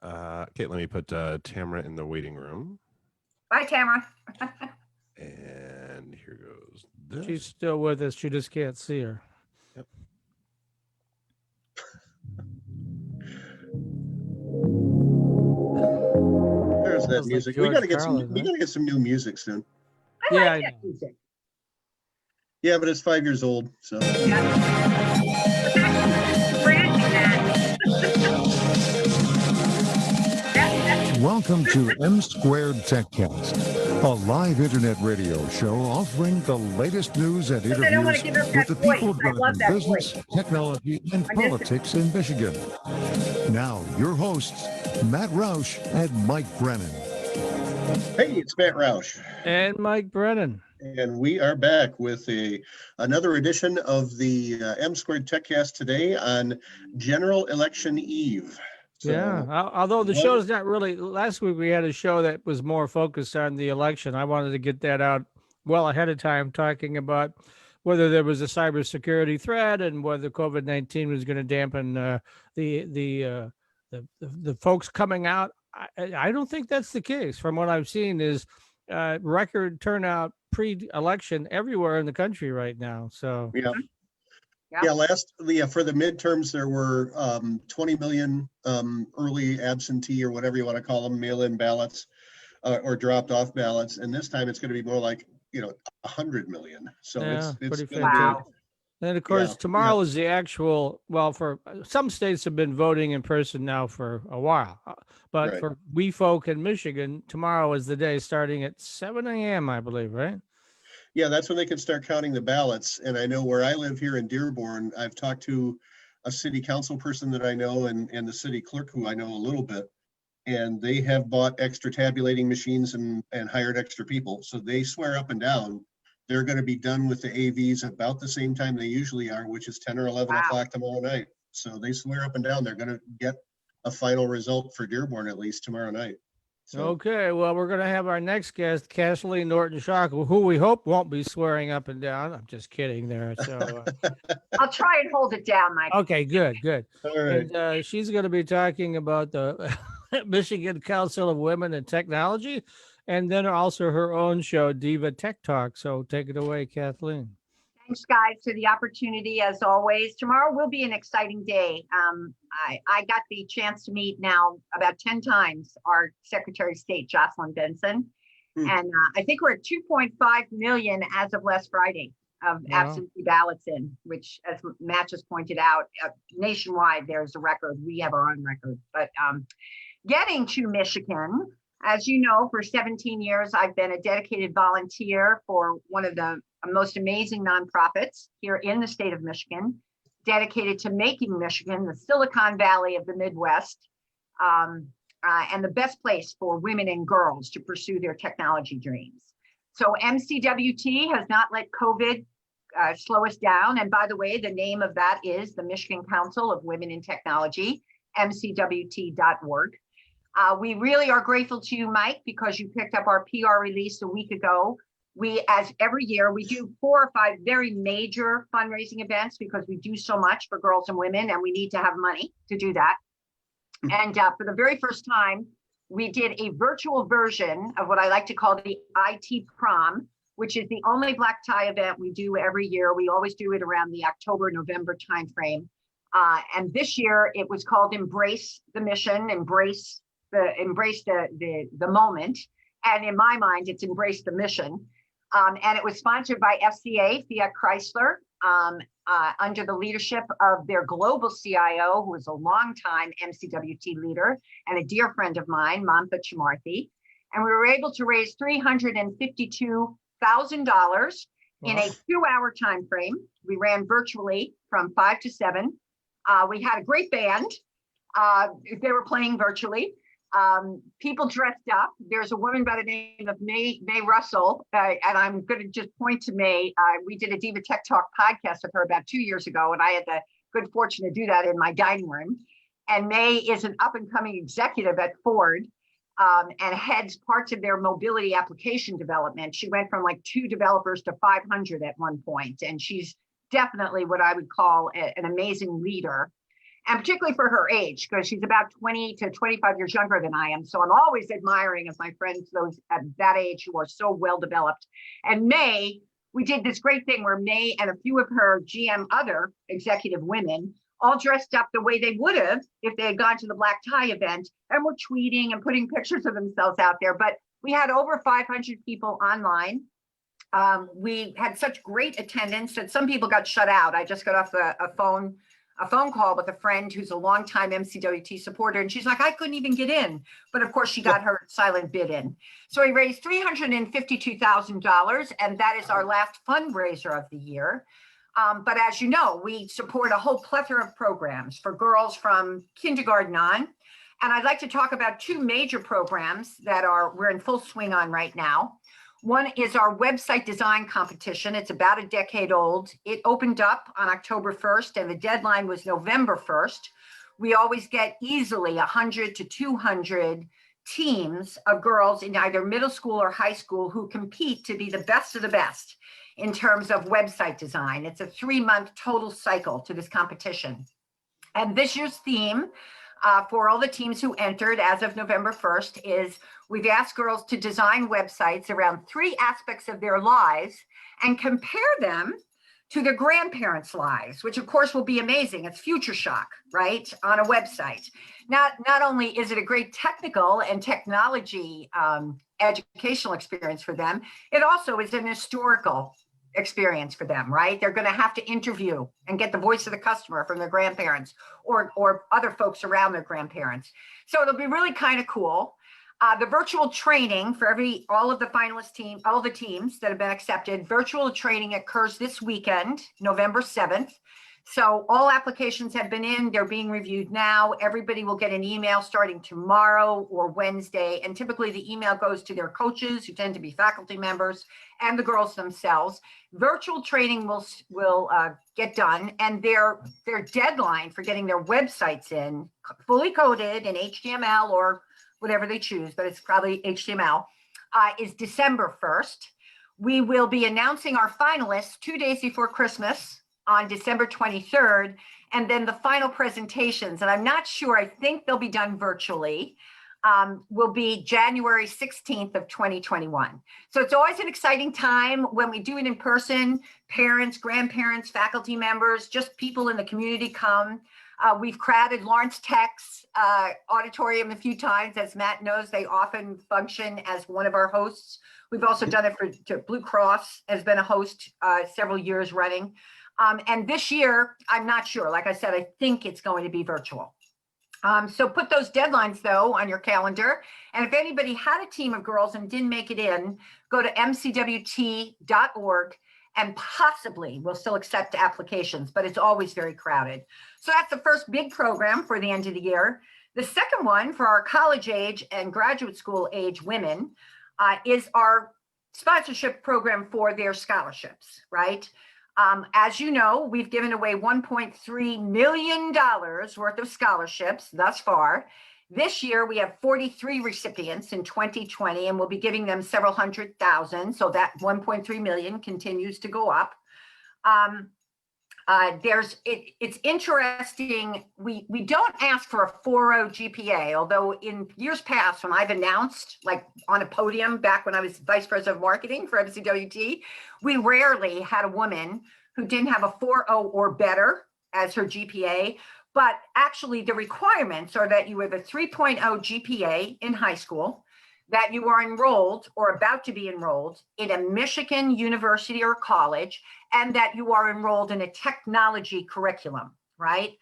Okay, let me put Tamara in the waiting room. Bye, Tamara. And here goes this. She's still with us. You just can't see her. Yep. There's that Sounds like music. We George gotta get Carlin, we huh? gotta get some new music soon. I Yeah, like I that know. music. Yeah, but it's 5 years old, so Welcome to M2Techcast, a live internet radio show offering the latest news and I don't want to interviews give up with that the people voice. I love driving that business, voice. technology, and I miss it. politics in Michigan. Now, your hosts, Matt Roush and Mike Brennan. hey, it's Matt Roush. And Mike Brennan. And we are back with another edition of the M2Techcast today on General Election Eve. So, Yeah. Although the what- show's not really. Last week we had a show that was more focused on the election. I wanted to get that out well ahead of time, talking about whether there was a cybersecurity threat and whether COVID-19 was going to dampen the folks coming out. I don't think that's the case. From what I've seen, is record turnout pre-election everywhere in the country right now. So yeah. Yeah. For the midterms, there were 20 million early absentee or whatever you want to call them, mail-in ballots or dropped off ballots. And this time it's going to be more like, 100 million. So yeah, it's pretty gonna fantastic. be, And of course, Yeah, tomorrow is the actual. Well, for some states have been voting in person now for a while, but Right. for we folk in Michigan, tomorrow is the day, starting at 7 a.m. I believe, right? yeah, that's when they can start counting the ballots. And I know where I live here in Dearborn, I've talked to a city council person that I know and the city clerk who I know a little bit. And they have bought extra tabulating machines and hired extra people. So they swear up and down they're going to be done with the AVs about the same time they usually are, which is 10 or 11 Wow. o'clock tomorrow night. So they swear up and down they're going to get a final result for Dearborn at least tomorrow night. So, Okay, well, we're going to have our next guest, Kathleen Norton-Shock, who we hope won't be swearing up and down. I'm just kidding there. So, I'll try and hold it down, Mike. okay, good. all right. And she's going to be talking about the Michigan Council of Women in Technology, and then also her own show, Diva Tech Talk. So take it away, Kathleen. Thanks, guys, for the opportunity. As always, tomorrow will be an exciting day. I got the chance to meet now about 10 times our Secretary of State, Jocelyn Benson. And I think we're at 2.5 million as of last Friday of absentee ballots in, which, as Matt just pointed out, nationwide, there's a record. We have our own record. But getting to Michigan, as you know, for 17 years, I've been a dedicated volunteer for one of the most amazing nonprofits here in the state of Michigan, dedicated to making Michigan the Silicon Valley of the Midwest, and the best place for women and girls to pursue their technology dreams. So MCWT has not let COVID slow us down. And by the way, the name of that is the Michigan Council of Women in Technology, mcwt.org. We really are grateful to you, Mike, because you picked up our PR release a week ago. We, as every year, we do 4 or 5 very major fundraising events because we do so much for girls and women, and we need to have money to do that. And for the very first time, we did a virtual version of what I like to call the IT prom, which is the only black tie event we do every year. We always do it around the October-November timeframe. And this year it was called Embrace the Mission, Embrace the moment. And in my mind, it's Embrace the Mission. And it was sponsored by FCA, Fiat Chrysler, under the leadership of their global CIO, who is a longtime MCWT leader and a dear friend of mine, Mamta Chamarthi. And we were able to raise $352,000 in a 2-hour time frame. We ran virtually from 5 to 7. We had a great band. They were playing virtually. People dressed up. There's a woman by the name of May Russell, and I'm going to just point to May. We did a Diva Tech Talk podcast with her about 2 years ago, and I had the good fortune to do that in my dining room. And May is an up-and-coming executive at Ford, and heads parts of their mobility application development. She went from like 2 developers to 500 at one point, and she's definitely what I would call an amazing leader. and particularly for her age, because she's about 20 to 25 years younger than I am. So I'm always admiring of my friends, those at that age who are so well developed. And May, we did this great thing where May and a few of her GM other executive women all dressed up the way they would have if they had gone to the black tie event, and were tweeting and putting pictures of themselves out there. But we had over 500 people online. We had such great attendance that some people got shut out. I just got off a phone call with a friend who's a longtime MCWT supporter, and she's like, I couldn't even get in. But of course, she got her silent bid in. So we raised $352,000, and that is our last fundraiser of the year. But as you know, we support a whole plethora of programs for girls from kindergarten on. And I'd like to talk about two major programs that we're in full swing on right now. One is our website design competition. It's about a decade old. It opened up on October 1st, and the deadline was November 1st. We always get easily 100 to 200 teams of girls in either middle school or high school who compete to be the best of the best in terms of website design. It's a 3-month total cycle to this competition. And this year's theme for all the teams who entered as of November 1st is we've asked girls to design websites around 3 aspects of their lives and compare them to their grandparents' lives, which of course will be amazing. It's future shock, right? On a website. Not only is it a great technical and technology educational experience for them, it also is an historical experience for them, right? They're going to have to interview and get the voice of the customer from their grandparents or other folks around their grandparents. So it'll be really kind of cool. The virtual training for all of the finalist team, all the teams that have been accepted, virtual training occurs this weekend, November 7th. So all applications have been in, they're being reviewed now. Everybody will get an email starting tomorrow or Wednesday. And typically the email goes to their coaches, who tend to be faculty members, and the girls themselves. Virtual training will get done, and their deadline for getting their websites in, fully coded in HTML or whatever they choose, but it's probably HTML, is December 1st. We will be announcing our finalists 2 days before Christmas on December 23rd, and then the final presentations, and I'm not sure, I think they'll be done virtually, will be January 16th of 2021. So it's always an exciting time when we do it in person. Parents, grandparents, faculty members, just people in the community come. We've crowded Lawrence Tech's auditorium a few times. As Matt knows, they often function as one of our hosts. We've also done it to Blue Cross has been a host several years running. And this year, I'm not sure. Like I said, I think it's going to be virtual. So put those deadlines, though, on your calendar. And if anybody had a team of girls and didn't make it in, go to mcwt.org and possibly we'll still accept applications, but it's always very crowded. So that's the first big program for the end of the year. The second one for our college age and graduate school age women is our sponsorship program for their scholarships, right? As you know, we've given away $1.3 million worth of scholarships thus far. This year, we have 43 recipients in 2020, and we'll be giving them several $100,000. So that 1.3 million continues to go up. It's interesting. We don't ask for a 4.0 GPA, although in years past, when I've announced, like on a podium back when I was vice president of marketing for MCWT, we rarely had a woman who didn't have a 4.0 or better as her GPA. But actually, the requirements are that you have a 3.0 GPA in high school, that you are enrolled or about to be enrolled in a Michigan university or college, and that you are enrolled in a technology curriculum, right?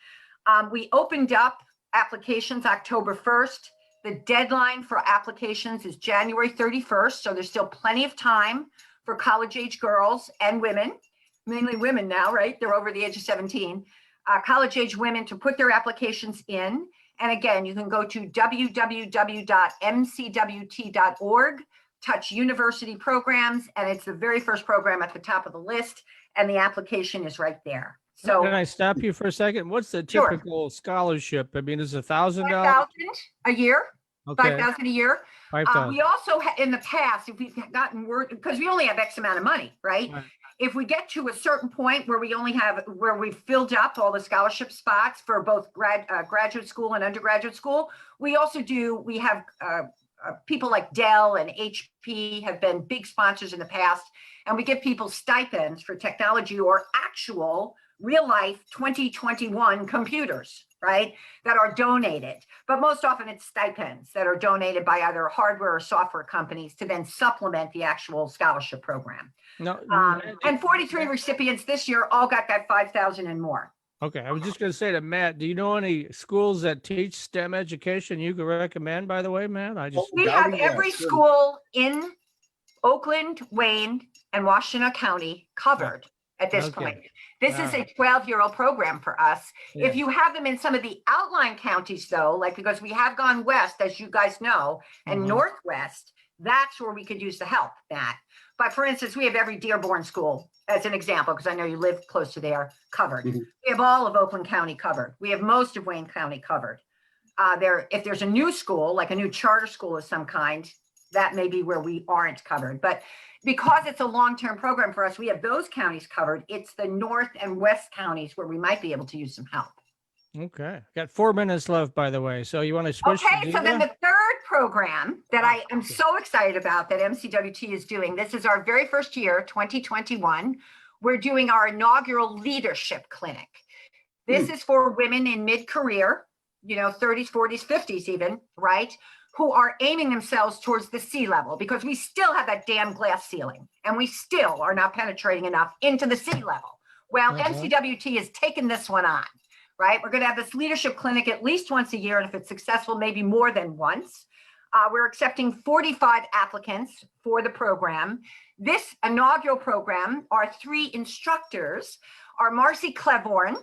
We opened up applications October 1st. The deadline for applications is January 31st, so there's still plenty of time for college-age girls and women, mainly women now, right? They're over the age of 17. College-age women to put their applications in. And again, you can go to www.mcwt.org, touch university programs, and it's the very first program at the top of the list, and the application is right there. So can I stop you for a second? What's the Sure. typical scholarship? I mean, is it $1,000? $5,000 a year, Okay, $5,000 a year. 5,000. We also, in the past, if we've gotten word, because we only have X amount of money, right? Right. if we get to a certain point where we've filled up all the scholarship spots for both graduate school and undergraduate school, we have people like Dell and HP have been big sponsors in the past, and we give people stipends for technology or actual real life 2021 computers, right, that are donated. But most often it's stipends that are donated by either hardware or software companies to then supplement the actual scholarship program. No, And 43 recipients this year all got that 5,000 and more. okay, I was just going to say to Matt, do you know any schools that teach STEM education you could recommend, by the way, Matt? We have every school in Oakland, Wayne, and Washtenaw County covered at this point. This is a 12-year-old program for us. Yeah. If you have them in some of the outlying counties, though, like because we have gone west, as you guys know, and northwest, that's where we could use the help, Matt. But for instance, we have every Dearborn school, as an example, because I know you live close to there, covered. We have all of Oakland County covered. We have most of Wayne County covered. If there's a new school, like a new charter school of some kind, that may be where we aren't covered. But because it's a long-term program for us, we have those counties covered. It's the north and west counties where we might be able to use some help. Okay. Got 4 minutes left, by the way. So you want to switch? Okay, so then the third program that I am so excited about that MCWT is doing, this is our very first year, 2021. We're doing our inaugural leadership clinic. This is for women in mid-career, 30s, 40s, 50s even, right? Who are aiming themselves towards the sea level, because we still have that damn glass ceiling and we still are not penetrating enough into the sea level. Well, MCWT has taken this one on, right? We're going to have this leadership clinic at least once a year. And if it's successful, maybe more than once. We're accepting 45 applicants for the program. This inaugural program, our 3 instructors are Marcy Clevorn,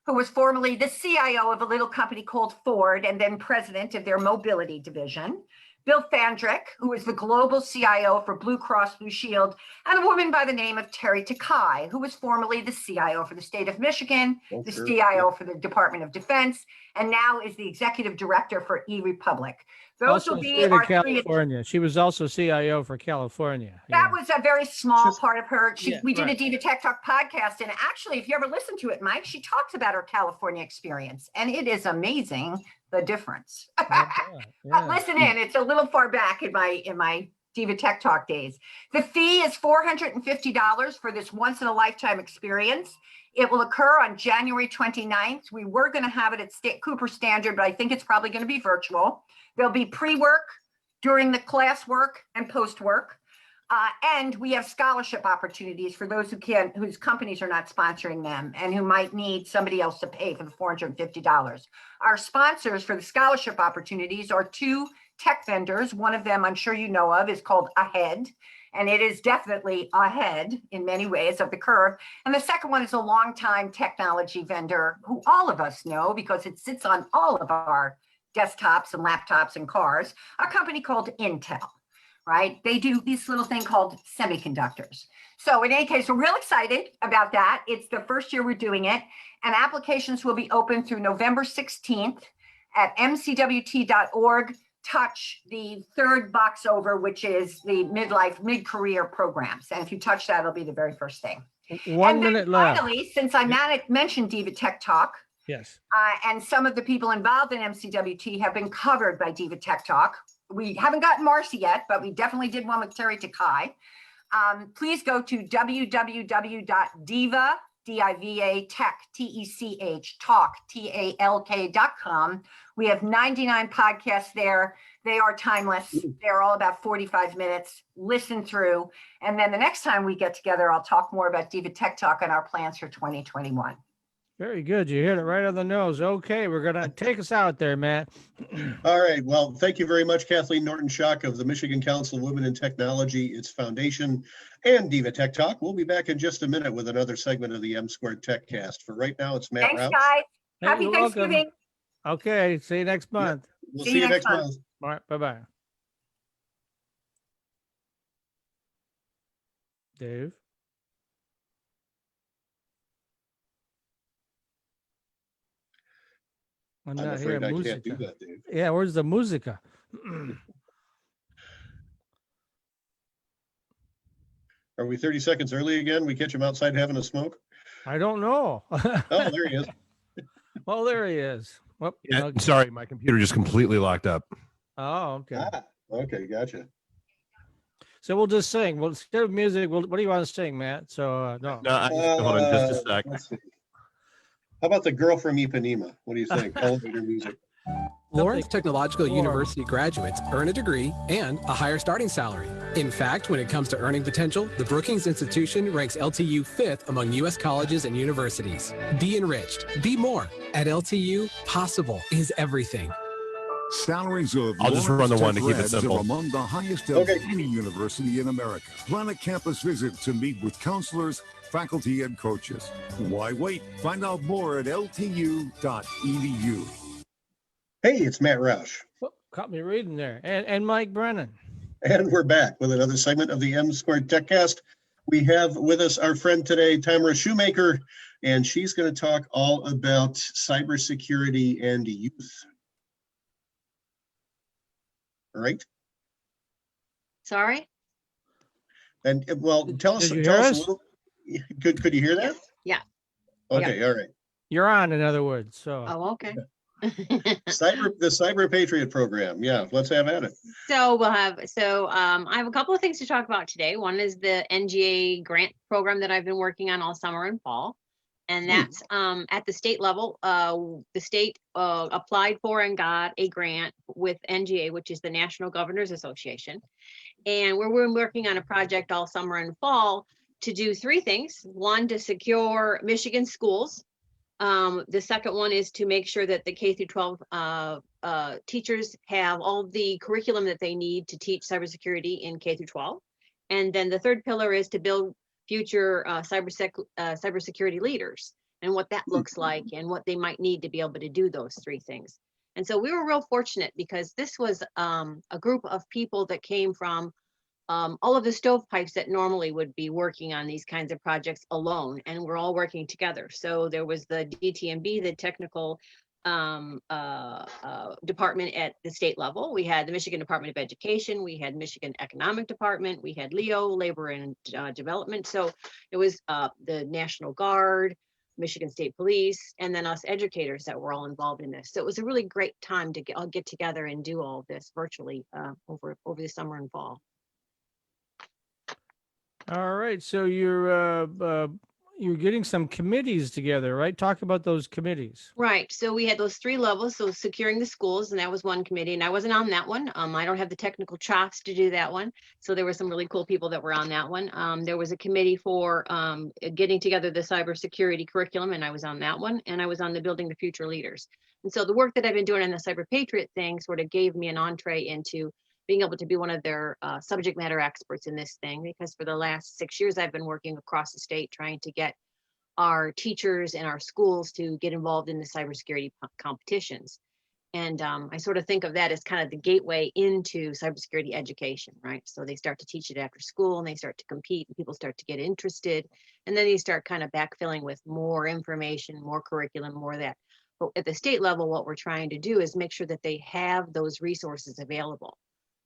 who was formerly the CIO of a little company called Ford and then president of their mobility division. Bill Fandrick, who is the global CIO for Blue Cross Blue Shield, and a woman by the name of Terry Takai, who was formerly the CIO for the state of Michigan, the CIO for the Department of Defense, and now is the executive director for eRepublic. Those also will be our California. She was also CIO for California. That was a very small part of her. We did right. a Diva Tech Talk podcast, and actually, if you ever listen to it, Mike, she talks about her California experience, and it is amazing the difference. But listen in, it's a little far back in my Diva Tech Talk days. The fee is $450 for this once in a lifetime experience. It will occur on January 29th. We were going to have it at Cooper Standard, but I think it's probably going to be virtual. There'll be pre-work, during the class work, and post-work. And we have scholarship opportunities for those whose companies are not sponsoring them and who might need somebody else to pay for the $450. Our sponsors for the scholarship opportunities are 2 tech vendors. One of them I'm sure you know of is called Ahead, and it is definitely ahead in many ways of the curve. And the second one is a longtime technology vendor who all of us know because it sits on all of our desktops and laptops and cars, a company called Intel. Right? They do this little thing called semiconductors. So in any case, we're real excited about that. It's the first year we're doing it, and applications will be open through November 16th at mcwt.org. Touch the 3rd box over, which is the mid-career programs. And if you touch that, it'll be the very first thing. 1 minute left. Finally, since I mentioned Diva Tech Talk, yes, and some of the people involved in MCWT have been covered by Diva Tech Talk. We haven't gotten Marcy yet, but we definitely did one with Terry Takai. Please go to www.diva, D-I-V-A, tech, T-E-C-H, talk, T-A-L-K.com. We have 99 podcasts there. They are timeless. They're all about 45 minutes. Listen through. And then the next time we get together, I'll talk more about Diva Tech Talk and our plans for 2021. very good. You hit it right on the nose. Okay, we're going to take us out there, Matt. All right. Well, thank you very much, Kathleen Norton-Schock of the Michigan Council of Women in Technology, its foundation, and Diva Tech Talk. We'll be back in just a minute with another segment of the M2Techcast. For right now, it's Matt Thanks, Rouse. guys. Hey, Happy you're welcome. Thanksgiving. Okay, see you next month. We'll see you next month. All right, bye-bye. Dave? I'm I'm not afraid hearing I can't do musica. that, Dave. Yeah, where's the musica? All Are we 30 seconds early again? We catch him outside having a smoke? I don't know. Oh, there he is. Well, there he is. Whoop, Yeah, okay. sorry, my computer just completely locked up. Oh, okay. Ah, okay, gotcha. So we'll just sing. Well, instead of music, what do you want to sing, Matt? So no. No, hold on just a sec. Let's see. How about the girl from Ipanema? What do you think? Elevator music. Lawrence Technological Lord. University graduates earn a degree and a higher starting salary. In fact, when it comes to earning potential, the Brookings Institution ranks LTU 5th among U.S. colleges and universities. Be enriched. Be more. At LTU, possible is everything. Salaries of I'll just run the one to keep it grads simple. are among the highest of Okay. any university in America. Plan a campus visit to meet with counselors, faculty, and coaches. Why wait? Find out more at ltu.edu. Hey, it's Matt Roush. Whoop, caught me reading there. And Mike Brennan. And we're back with another segment of the M2Techcast. We have with us our friend today, Tamara Shoemaker, and she's going to talk all about cybersecurity and youth. All right. Sorry? And well, tell us, Did you tell hear us a us? little. Could you hear that? Yeah. Okay, all right. You're on, in other words. So Oh, okay. The Cyber Patriot program. Yeah, let's have at it. So I have a couple of things to talk about today. One is the NGA grant program that I've been working on all summer and fall. And that's at the state level. The state applied for and got a grant with NGA, which is the National Governors Association. And we're working on a project all summer and fall to do three things. One, to secure Michigan schools. The second one is to make sure that the K through 12 teachers have all the curriculum that they need to teach cybersecurity in K through 12. And then the third pillar is to build future cybersecurity leaders and what that looks like and what they might need to be able to do those three things. And so we were real fortunate because this was a group of people that came from all of the stovepipes that normally would be working on these kinds of projects alone, and we're all working together. So there was the DTMB, the technical department at the state level. We had the Michigan Department of Education. We had Michigan Economic Department. We had LEO, Labor and Development. So it was the National Guard, Michigan State Police, and then us educators that were all involved in this. So it was a really great time to all get together and do all of this virtually over the summer and fall. all right. So you're getting some committees together, right? Talk about those committees. Right. So we had those three levels. So securing the schools, and that was one committee. And I wasn't on that one. I don't have the technical chops to do that one. So there were some really cool people that were on that one. There was a committee for getting together the cybersecurity curriculum, and I was on that one. And I was on the building the future leaders. And so the work that I've been doing on the Cyber Patriot thing sort of gave me an entree into being able to be one of their subject matter experts in this thing, because for the last 6 years, I've been working across the state trying to get our teachers and our schools to get involved in the cybersecurity competitions. And I sort of think of that as kind of the gateway into cybersecurity education, right? So they start to teach it after school and they start to compete and people start to get interested. And then you start kind of backfilling with more information, more curriculum, more of that. But at the state level, what we're trying to do is make sure that they have those resources available.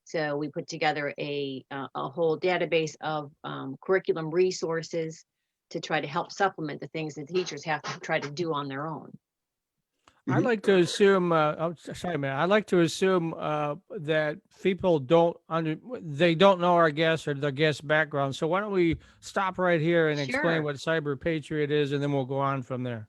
So we put together a whole database of curriculum resources to try to help supplement the things that teachers have to try to do on their own. I like to assume. Sorry, man. I like to assume that people don't know our guests or the guest background. So why don't we stop right here and explain Sure. what Cyber Patriot is, and then we'll go on from there.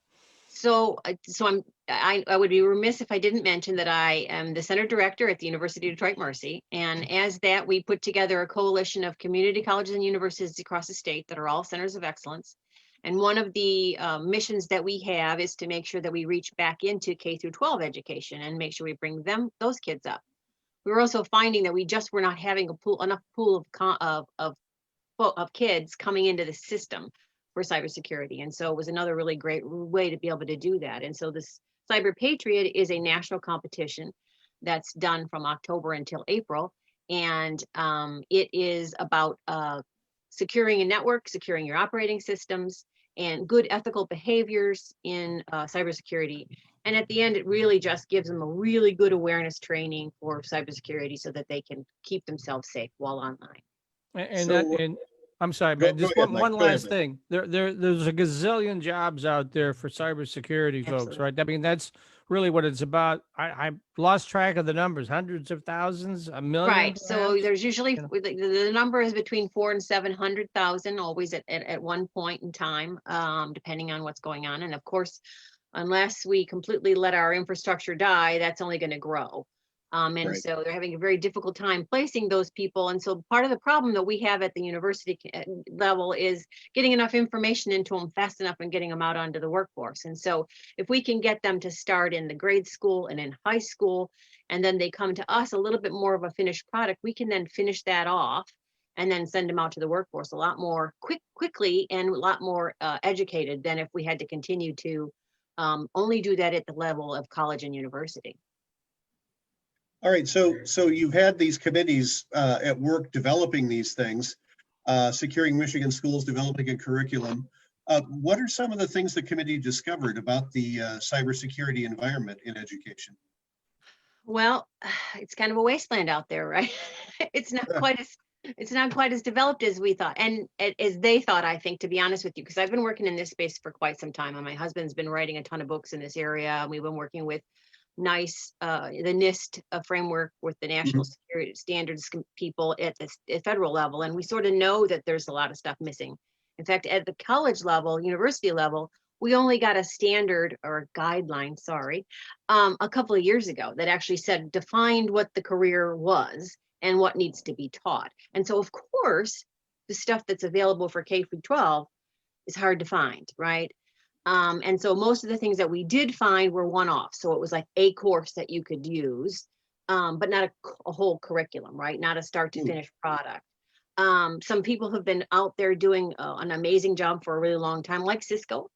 So I would be remiss if I didn't mention that I am the center director at the University of Detroit Mercy. And as that, we put together a coalition of community colleges and universities across the state that are all centers of excellence. And one of the missions that we have is to make sure that we reach back into K through 12 education and make sure we bring those kids up. We were also finding that we just were not having enough pool of kids coming into the system for cybersecurity. And so it was another really great way to be able to do that. And so this Cyber Patriot is a national competition that's done from October until April. And it is about securing a network, securing your operating systems, and good ethical behaviors in cybersecurity. And at the end, it really just gives them a really good awareness training for cybersecurity so that they can keep themselves safe while online. And So- I'm sorry, Go- man. go Just ahead, one, Mike. one Go ahead, last Mike. thing. There's a gazillion jobs out there for cybersecurity folks, Absolutely. right? I mean, that's really what it's about. I lost track of the numbers, hundreds of thousands, a million. Right. So perhaps? there's usually You know. the number is between 4 and 700,000 always at one point in time, depending on what's going on. And of course, unless we completely let our infrastructure die, that's only going to grow. And Right. so they're having a very difficult time placing those people. And so part of the problem that we have at the university level is getting enough information into them fast enough and getting them out onto the workforce. And so if we can get them to start in the grade school and in high school, and then they come to us a little bit more of a finished product, we can then finish that off and then send them out to the workforce a lot more quickly and a lot more educated than if we had to continue to only do that at the level of college and university. All right, so you've had these committees at work developing these things, securing Michigan schools, developing a curriculum. What are some of the things the committee discovered about the cybersecurity environment in education? Well, it's kind of a wasteland out there, right? It's not quite as developed as we thought, and as they thought, I think, to be honest with you, because I've been working in this space for quite some time, and my husband's been writing a ton of books in this area, and we've been working with NICE, the NIST framework with the national security standards people at the federal level, and we sort of know that there's a lot of stuff missing. In fact, at the college level, university level, we only got a standard or guideline, sorry, a couple of years ago that actually said defined what the career was and what needs to be taught. And so, of course, the stuff that's available for K through 12 is hard to find, right? And so most of the things that we did find were one-off. So it was like a course that you could use, but not a whole curriculum, right? Not a start to finish product. Some people have been out there doing an amazing job for a really long time, like Cisco,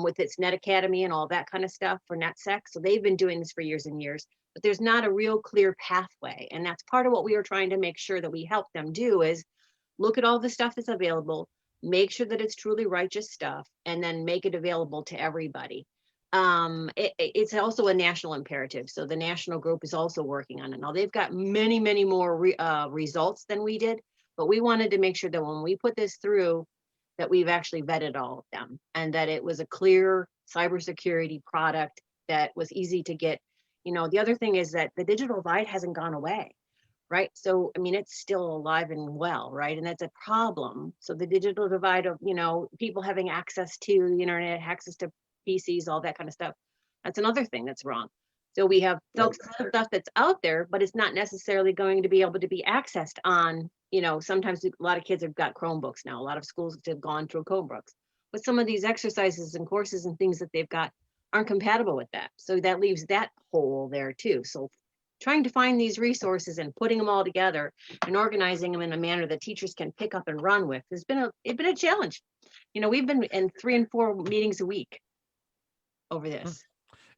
with its Net Academy and all that kind of stuff for NetSec. So they've been doing this for years and years, but there's not a real clear pathway. And that's part of what we are trying to make sure that we help them do is look at all the stuff that's available, make sure that it's truly righteous stuff, and then make it available to everybody. It's also a national imperative. So the national group is also working on it. Now they've got many, many more results than we did, but we wanted to make sure that when we put this through, that we've actually vetted all of them and that it was a clear cybersecurity product that was easy to get. You know, the other thing is that the digital divide hasn't gone away, right? So, I mean, it's still alive and well, right? And that's a problem. So the digital divide of, you know, people having access to the internet, access to PCs, all that kind of stuff, that's another thing that's wrong. So we have stuff that's out there, but it's not necessarily going to be able to be accessed on, you know, sometimes a lot of kids have got Chromebooks now. A lot of schools have gone through Chromebooks. But some of these exercises and courses and things that they've got aren't compatible with that. So that leaves that hole there too. So trying to find these resources and putting them all together and organizing them in a manner that teachers can pick up and run with has been a challenge. You know, we've been in 3 and 4 meetings a week over this.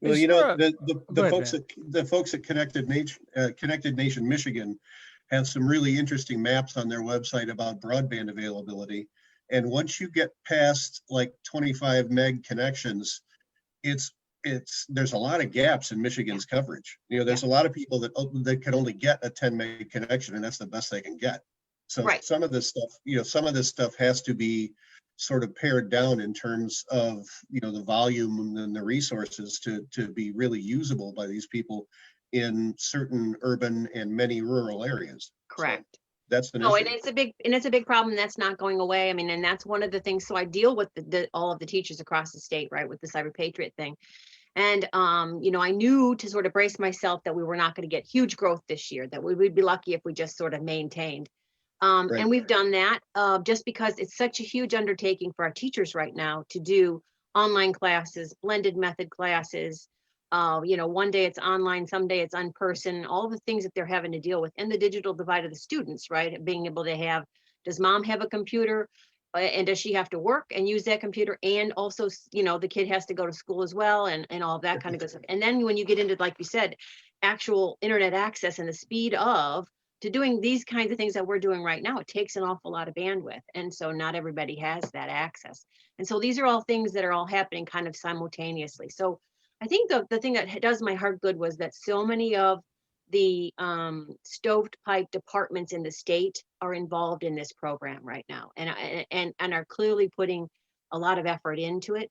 Well, Is you know, there the folks at Connected Nation Michigan have some really interesting maps on their website about broadband availability. And once you get past like 25 meg connections, there's a lot of gaps in Michigan's coverage. You know, there's a lot of people that can only get a 10 meg connection, and that's the best they can get. So some of this stuff has to be sort of pared down in terms of, you know, the volume and the resources to be really usable by these people in certain urban and many rural areas. Correct. So that's the and it's a big problem that's not going away. I mean, and that's one of the things. So I deal with all of the teachers across the state, right, with the Cyber Patriot thing. And, you know, I knew to sort of brace myself that we were not going to get huge growth this year, that we would be lucky if we just sort of maintained. And we've done that just because it's such a huge undertaking for our teachers right now to do online classes, blended method classes. You know, one day it's online, someday it's in person, all the things that they're having to deal with, and the digital divide of the students, right? Being able to have, does mom have a computer? And does she have to work and use that computer? And also, you know, the kid has to go to school as well and all of that kind of good stuff. And then when you get into, like you said, actual internet access and the speed of to doing these kinds of things that we're doing right now, it takes an awful lot of bandwidth. And so not everybody has that access. And so these are all things that are all happening kind of simultaneously. So I think the thing that does my heart good was that so many of the stovepipe departments in the state are involved in this program right now, and are clearly putting a lot of effort into it,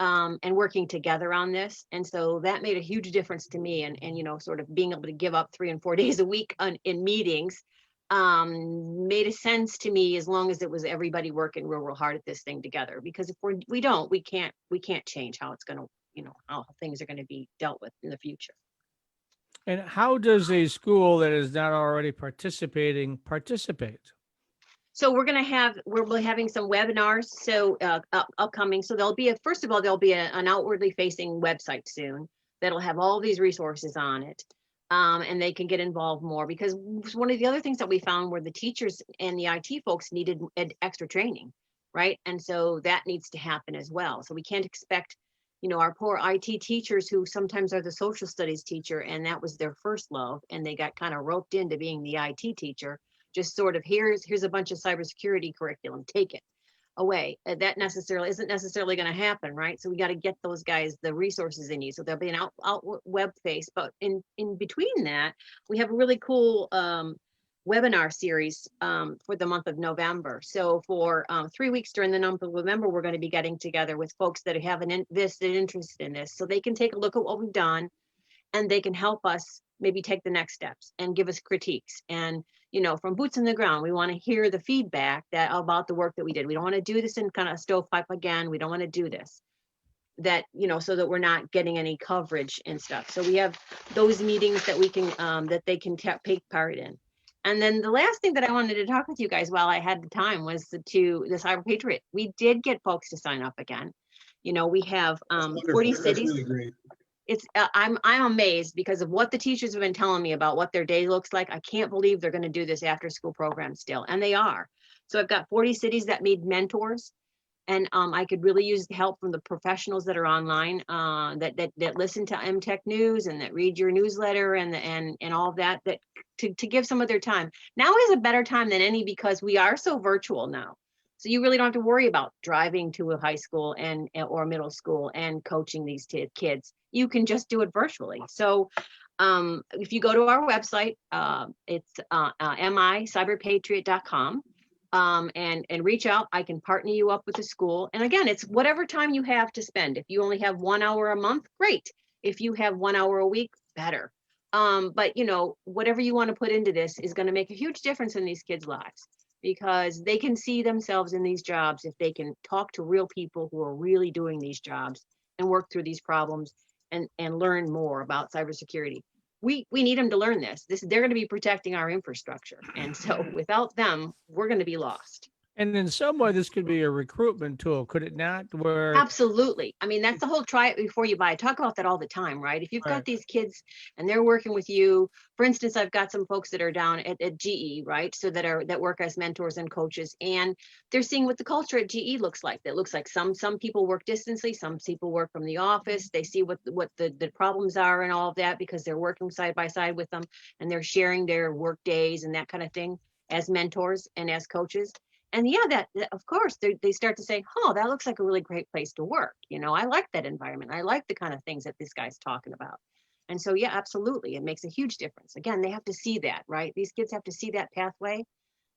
and working together on this. And so that made a huge difference to me, and sort of being able to give up 3 and 4 days a week in meetings made a sense to me, as long as it was everybody working real hard at this thing together. Because if we can't change how it's going to, how things are going to be dealt with in the future. And how does a school that is not already participating participate? So we'll be having some webinars, so upcoming. So first of all, there'll be an outwardly facing website soon that'll have all these resources on it. And they can get involved more, because one of the other things that we found were the teachers and the IT folks needed extra training, right? And so that needs to happen as well. So we can't expect, our poor IT teachers, who sometimes are the social studies teacher, and that was their first love, and they got kind of roped into being the IT teacher, just sort of here's a bunch of cybersecurity curriculum, take it away. That isn't necessarily going to happen, right? So we got to get those guys the resources they need. So there'll be an out web face, but in between that, we have a really cool webinar series for the month of November. So for 3 weeks during the month of November, we're going to be getting together with folks that have an vested interest in this, so they can take a look at what we've done, and they can help us maybe take the next steps and give us critiques. And from boots on the ground, we want to hear the feedback about the work that we did. We don't want to do this in kind of stovepipe again. We don't want to do this, so that we're not getting any coverage and stuff. So we have those meetings that we can that they can take part in. And then the last thing that I wanted to talk with you guys while I had the time was the Cyber Patriot. We did get folks to sign up again. We have 40 cities. That's really great. I'm amazed because of what the teachers have been telling me about what their day looks like. I can't believe they're going to do this after school program still, and they are. So I've got 40 cities that need mentors, and I could really use the help from the professionals that are online, that listen to M2Tech News and that read your newsletter and all of that to give some of their time. Now is a better time than any, because we are so virtual now. So you really don't have to worry about driving to a high school or middle school and coaching these kids. You can just do it virtually. So if you go to our website, it's micyberpatriot.com, and reach out. I can partner you up with the school. And again, it's whatever time you have to spend. If you only have 1 hour a month, great. If you have 1 hour a week, better. But whatever you want to put into this is going to make a huge difference in these kids' lives, because they can see themselves in these jobs if they can talk to real people who are really doing these jobs and work through these problems and learn more about cybersecurity. We need them to learn this. They're going to be protecting our infrastructure. And so without them, we're going to be lost. And in some way, this could be a recruitment tool, could it not? Where Absolutely. I mean, that's the whole try it before you buy. I talk about that all the time, right? If you've got these kids and they're working with you, for instance, I've got some folks that are down at GE, right? So that work as mentors and coaches, and they're seeing what the culture at GE looks like. That looks like some people work distantly, some people work from the office. They see what the problems are and all of that, because they're working side by side with them, and they're sharing their work days and that kind of thing as mentors and as coaches. And yeah, that of course, they start to say, oh, that looks like a really great place to work. I like that environment. I like the kind of things that this guy's talking about. And so, yeah, absolutely. It makes a huge difference. Again, they have to see that, right? These kids have to see that pathway,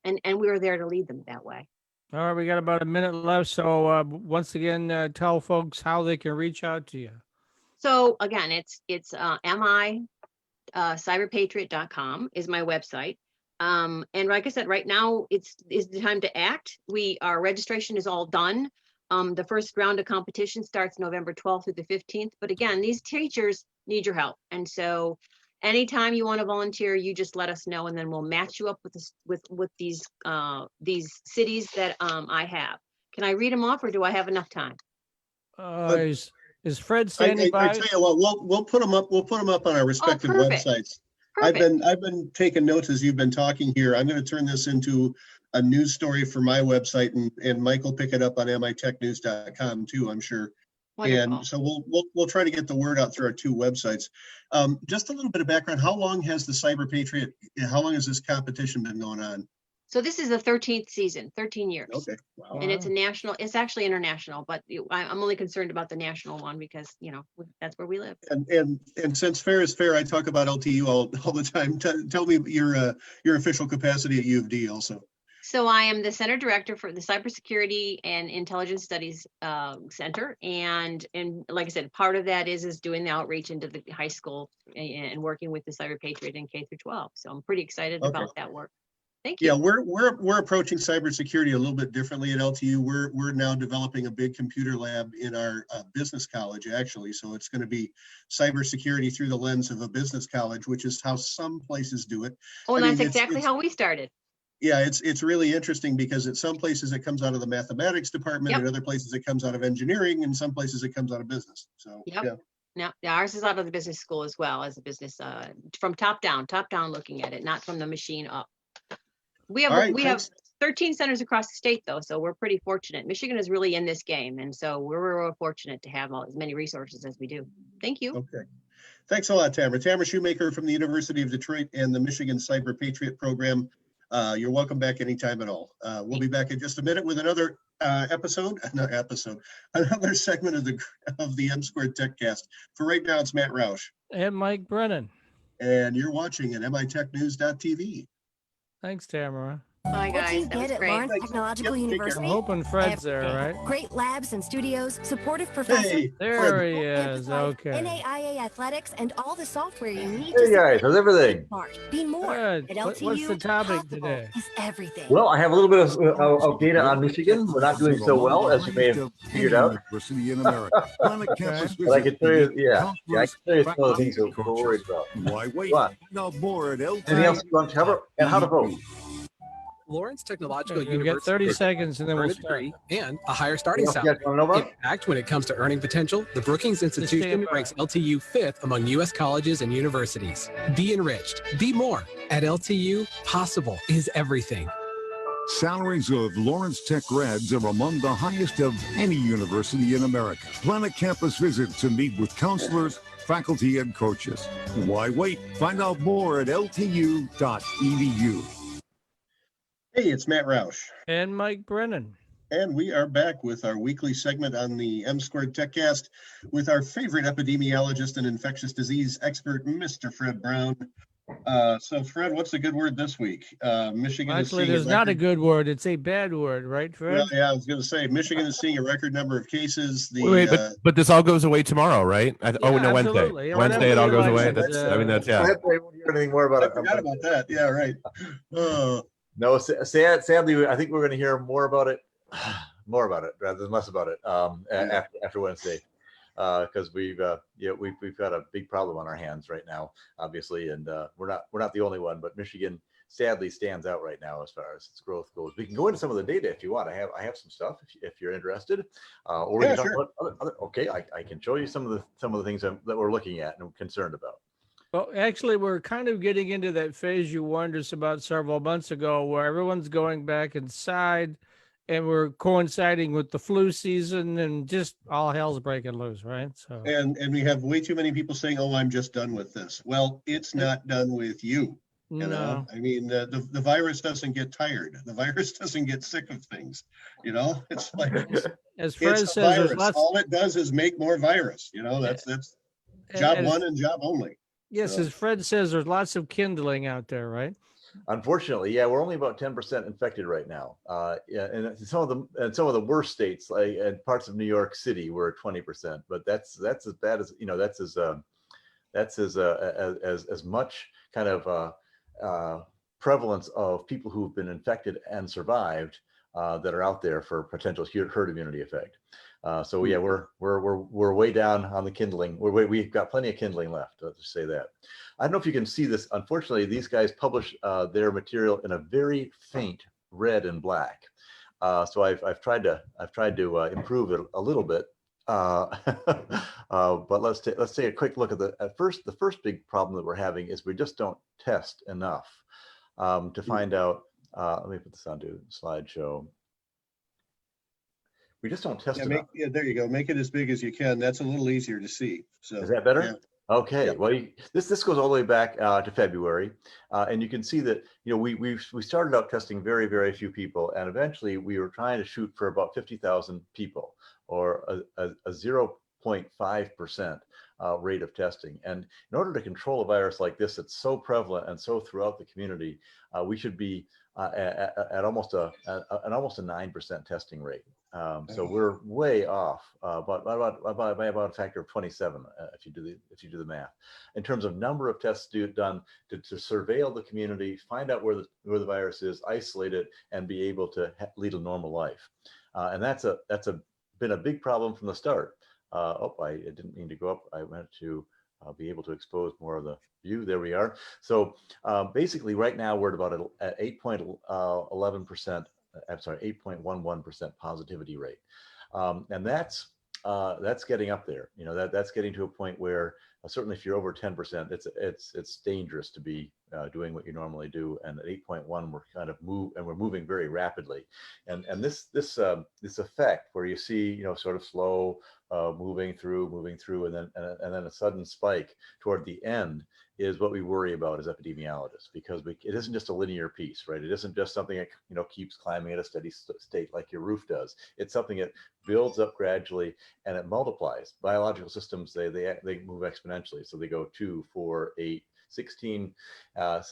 and we're there to lead them that way. All right, we got about a minute left. So once again, tell folks how they can reach out to you. So again, it's micyberpatriot.com is my website. And like I said, right now is the time to act. Our registration is all done. The first round of competition starts November 12th through the 15th. But again, these teachers need your help. And so anytime you want to volunteer, you just let us know, and then we'll match you up with these cities that I have. Can I read them off, or do I have enough time? Is Fred standing by? I tell you what, we'll put them up. We'll put them up on our respective websites. Perfect. I've been taking notes as you've been talking here. I'm going to turn this into a news story for my website, and Mike will pick it up on mitechnews.com too, I'm sure. Wonderful. And so we'll try to get the word out through our two websites. Just a little bit of background. How long has the Cyber Patriot? How long has this competition been going on? So this is the 13th season, 13 years. Okay, wow. And it's a national, it's actually international, but I'm only concerned about the national one because, that's where we live. And since fair is fair, I talk about LTU all the time. Tell me your official capacity at U of D also. So I am the center director for the Cybersecurity and Intelligence Studies Center. And like I said, part of that is doing the outreach into the high school and working with the Cyber Patriot in K through 12. So I'm pretty excited about that work. Thank you. Yeah, we're approaching cybersecurity a little bit differently at LTU. We're now developing a big computer lab in our business college, actually. So it's going to be cybersecurity through the lens of a business college, which is how some places do it. Oh, and I that's mean, exactly how we started. Yeah, it's really interesting because at some places it comes out of the mathematics department, Yep. and other places it comes out of engineering, and some places it comes out of business. So Yep. Now, ours is out of the business school as well as a business from top down looking at it, not from the machine up. We have All right, we have thanks. 13 centers across the state though, so we're pretty fortunate. Michigan is really in this game, and so we're fortunate to have as many resources as we do. Thank you. Okay. Thanks a lot, Tamara. Tamara Shoemaker from the University of Detroit and the Michigan Cyber Patriot Program. You're welcome back anytime at all. We'll be back in just a minute with another another segment of the M2Techcast. For right now, it's Matt Roush. And Mike Brennan. And you're watching at mitechnews.tv. Thanks, Tamara. Bye, What do you guys. That get was at great. Lawrence Thanks. Technological Yep, take care. I'm University? hoping Fred's there, right? Great labs and studios, supportive professors, Hey, There Fred. he is. Okay. NAIA athletics, and all the software you need Hey to guys, how's everything? smart. Be more. Good. At What's LTU, the topic possible today? is everything. Well, I have a little bit of data on Michigan. We're not doing so well, as you may have figured out. University in America. Plan a campus But I can visit tell you, to meet yeah, I can tell you some of the faculty, things that and we're worried about. Why wait? What? Find out more at Anything else you want to cover? And how to vote. Lawrence Technological You'll get University 30 is seconds and then earn we'll a start. degree and a higher starting Anything else you salary. guys want to know about? In fact, when it comes to earning potential, the Brookings Institution stand by. ranks LTU 5th among U.S. colleges and universities. Be enriched. Be more. At LTU, possible is everything. Salaries of Lawrence Tech grads are among the highest of any university in America. Plan a campus visit to meet with counselors, faculty, and coaches. Why wait? Find out more at ltu.edu. Hey, it's Matt Roush. And Mike Brennan. And we are back with our weekly segment on the M2Techcast with our favorite epidemiologist and infectious disease expert, Mr. Fred Brown. So Fred, what's a good word this week? Michigan is Actually, seeing there's not a record- good word. It's a bad word, right, Fred? Yeah, I was going to say Michigan is seeing a record number of cases. Wait, but this all goes away tomorroh, right? Yeah, No, Wednesday. absolutely. Yeah, Wednesday it all goes away. elections, That's yeah. I won't hear anything more about I it. forgot about that. Yeah, right. No, sadly, I think we're going to hear more about it rather than less about it after Wednesday, because we've got a big problem on our hands right now, obviously, and we're not the only one. But Michigan sadly stands out right now as far as its growth goes. We can go into some of the data if you want. I have some stuff if you're interested, or we Yeah, can talk sure. about other. Okay, I can show you some of the things that we're looking at and concerned about. Well, actually, we're kind of getting into that phase you warned us about several months ago where everyone's going back inside and we're coinciding with the flu season and just all hell's breaking loose, right? So And we have way too many people saying, "Oh, I'm just done with this." Well, it's not done with you. You no. know, I mean, the virus doesn't get tired. The virus doesn't get sick of things. You know, it's like As Fred it's a says, there's virus. lots. All it does is make more virus. You know, that's job as- one and job only. Yes, So- as Fred says, there's lots of kindling out there, right? Unfortunately, yeah, we're only about 10% infected right now. Yeah, and some of the worst states, like in parts of New York City, we're at 20%. But that's as bad as that's as much kind of prevalence of people who've been infected and survived that are out there for potential herd immunity effect. So yeah, we're way down on the kindling. We've got plenty of kindling left. Let's just say that. I don't know if you can see this. Unfortunately, these guys publish their material in a very faint red and black. So I've tried to improve it a little bit. But let's take a quick look at the first big problem that we're having is we just don't test enough to find out. Let me put this onto slideshow. We just don't test enough. There you go. Make it as big as you can. That's a little easier to see. So Is that better? Yeah. Okay, well, this goes all the way back to February, and you can see that we started out testing very few people, and eventually we were trying to shoot for about 50,000 people, or a 0.5% rate of testing. And in order to control a virus like this that's so prevalent and so throughout the community, we should be at almost a 9% testing rate. So we're way off, but by about a factor of 27 if you do the math. In terms of number of tests done to surveil the community, find out where the virus is, isolate it, and be able to lead a normal life. And that's been a big problem from the start. I didn't mean to go up. I meant to be able to expose more of the view. There we are. So basically, right now we're at about 8.11%. I'm sorry, 8.11% positivity rate, and that's getting up there. That's getting to a point where certainly if you're over 10%, it's dangerous to be doing what you normally do. And at 8.1, we're moving very rapidly, and this effect where you see sort of slow moving through, and then a sudden spike toward the end is what we worry about as epidemiologists, because it isn't just a linear piece, right? It isn't just something that keeps climbing at a steady state like your roof does. It's something that builds up gradually and it multiplies. Biological systems, they move exponentially, so they go 2, 4, 8, 16,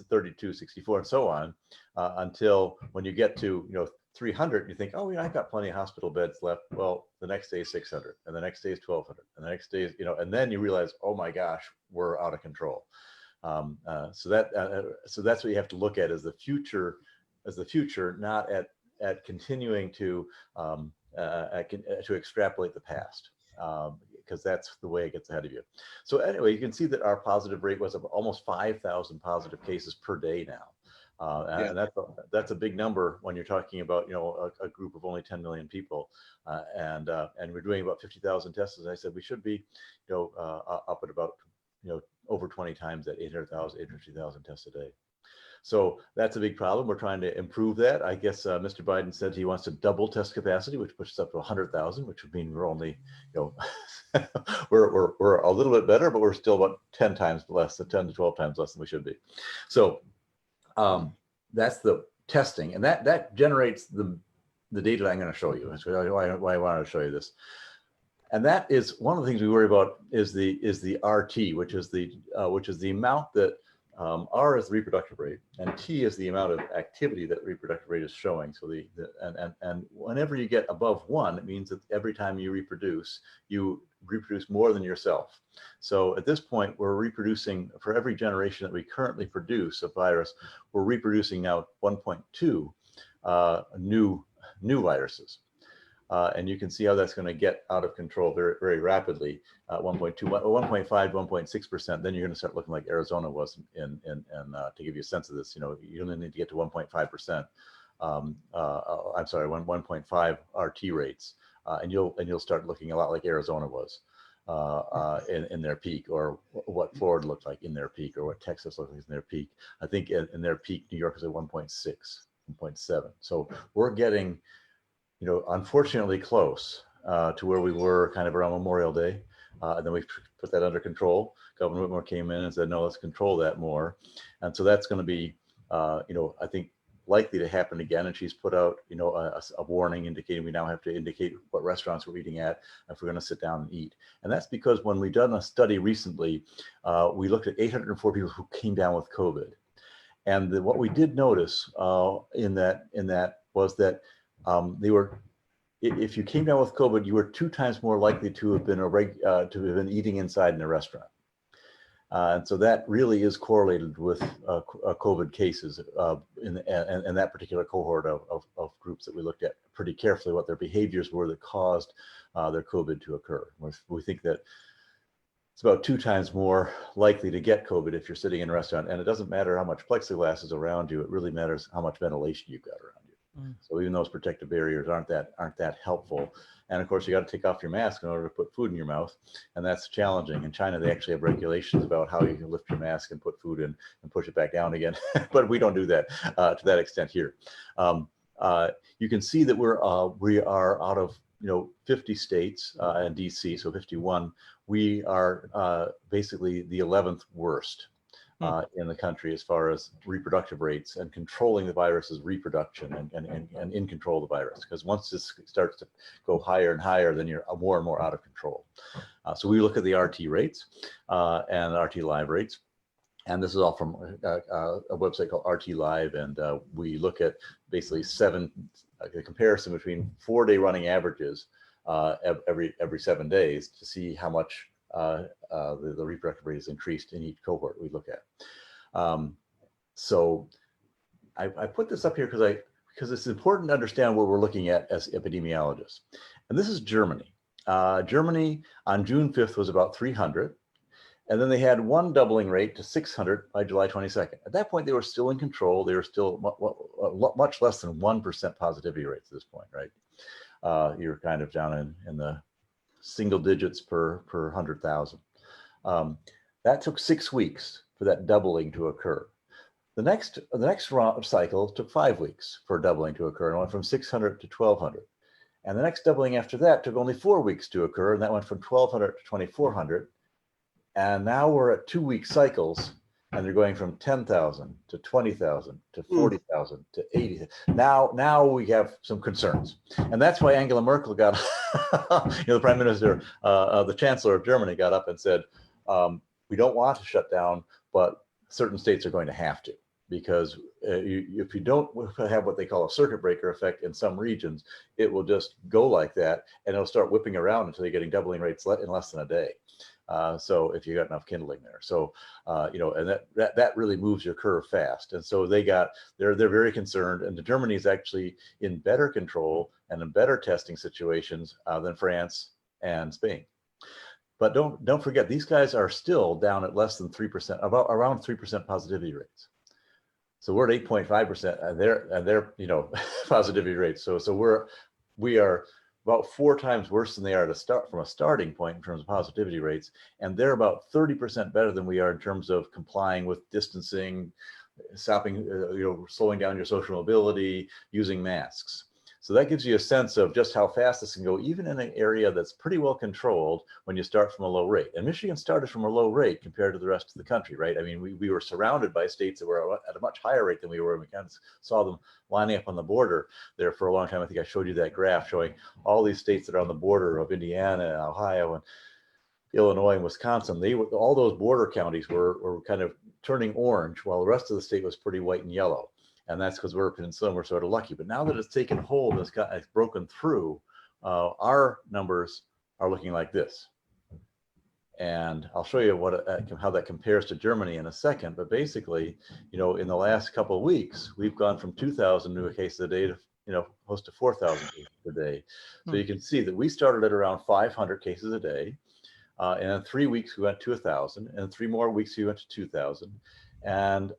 32, 64, and so on, until when you get to 300, you think, oh, I've got plenty of hospital beds left. Well, the next day is 600, and the next day is 1,200, and the next day is, and then you realize, oh my gosh, we're out of control. So that's what you have to look at as the future, not at continuing to extrapolate the past, because that's the way it gets ahead of you. So anyway, you can see that our positive rate was almost 5,000 positive cases per day now. And that's a big number when you're talking about a group of only 10 million people, and we're doing about 50,000 tests. As I said, we should be up at about over 20 times that 850,000 tests a day. So that's a big problem. We're trying to improve that. I guess Mr. Biden said he wants to double test capacity, which pushes up to 100,000, which would mean we're only we're a little bit better, but we're still about 10 times less, 10 to 12 times less than we should be. So that's the testing, and that generates the data that I'm going to show you. That's why I wanted to show you this. And that is one of the things we worry about is the RT, which is the amount that R is the reproductive rate, and T is the amount of activity that reproductive rate is showing. So and whenever you get above 1, it means that every time you reproduce more than yourself. So at this point, we're reproducing, for every generation that we currently produce of virus, we're reproducing now 1.2 new viruses. And you can see how that's going to get out of control very, very rapidly. 1.2, 1.5, 1.6%. Then you're going to start looking like Arizona was in to give you a sense of this. You only need to get to 1.5%. I'm sorry, 1.5 RT rates, and you'll start looking a lot like Arizona was in their peak, or what Florida looked like in their peak, or what Texas looked like in their peak. I think in their peak, New York is at 1.6, 1.7. So we're getting unfortunately close to where we were kind of around Memorial Day. And then we put that under control. Governor Whitmore came in and said, no, let's control that more. And so that's going to be, I think, likely to happen again. And she's put out, a warning indicating we now have to indicate what restaurants we're eating at if we're going to sit down and eat. And that's because when we've done a study recently, we looked at 804 people who came down with COVID. And what we did notice in that was that if you came down with COVID, you were 2 times more likely to have been eating inside in a restaurant. And so that really is correlated with COVID cases in that particular cohort of groups that we looked at pretty carefully, what their behaviors were that caused their COVID to occur. We think that it's about 2 times more likely to get COVID if you're sitting in a restaurant. And it doesn't matter how much plexiglass is around you, it really matters how much ventilation you've got around you. So even those protective barriers aren't that helpful. And of course, you got to take off your mask in order to put food in your mouth, and that's challenging. In China, they actually have regulations about how you can lift your mask and put food in and push it back down again. But we don't do that to that extent here. You can see that we are out of 50 states and DC, so 51. we are basically the 11th worst in the country as far as reproductive rates and controlling the virus's reproduction and in control of the virus. Because once this starts to go higher and higher, then you're more and more out of control. So we look at the RT rates and RT live rates. And this is all from a website called RT Live. And we look at basically a comparison between 4-day running averages every 7 days to see how much the reproductive rate is increased in each cohort we look at. So I put this up here because it's important to understand what we're looking at as epidemiologists. And this is Germany. Germany on June 5th was about 300. And then they had one doubling rate to 600 by July 22nd. At that point, they were still in control. They were still much less than 1% positivity rates at this point, right? You're kind of down in the single digits per 100,000. That took 6 weeks for that doubling to occur. The next round cycle took 5 weeks for doubling to occur and went from 600 to 1,200. And the next doubling after that took only 4 weeks to occur, and that went from 1,200 to 2,400. And now we're at 2-week cycles, and they're going from 10,000 to 20,000 to 40,000 to 80. Now we have some concerns, and that's why Angela Merkel got, the Prime Minister, the Chancellor of Germany, got up and said, "We don't want to shut down, but certain states are going to have to, because if you don't have what they call a circuit breaker effect in some regions, it will just go like that, and it'll start whipping around until you're getting doubling rates in less than a day." So if you got enough kindling there, so and that really moves your curve fast. And so they're very concerned, and Germany is actually in better control and in better testing situations than France and Spain. But don't forget, these guys are still down at less than 3%, around 3% positivity rates. So we're at 8.5%, and they're positivity rates. So we are about 4 times worse than they are to start from a starting point in terms of positivity rates, and they're about 30% better than we are in terms of complying with distancing, stopping, slowing down your social mobility, using masks. So that gives you a sense of just how fast this can go, even in an area that's pretty well controlled when you start from a low rate. And Michigan started from a low rate compared to the rest of the country, right? I mean, we were surrounded by states that were at a much higher rate than we were. And we kind of saw them lining up on the border there for a long time. I think I showed you that graph showing all these states that are on the border of Indiana and Ohio and Illinois and Wisconsin. All those border counties were kind of turning orange, while the rest of the state was pretty white and yellow. And that's because we're a peninsula and we're sort of lucky. But now that it's taken hold and it's broken through, our numbers are looking like this. And I'll show you how that compares to Germany in a second. But basically, in the last couple of weeks, we've gone from 2,000 new cases a day to close to 4,000 cases a day. So you can see that we started at around 500 cases a day. And in 3 weeks, we went to 1,000. And in 3 more weeks, we went to 2,000. And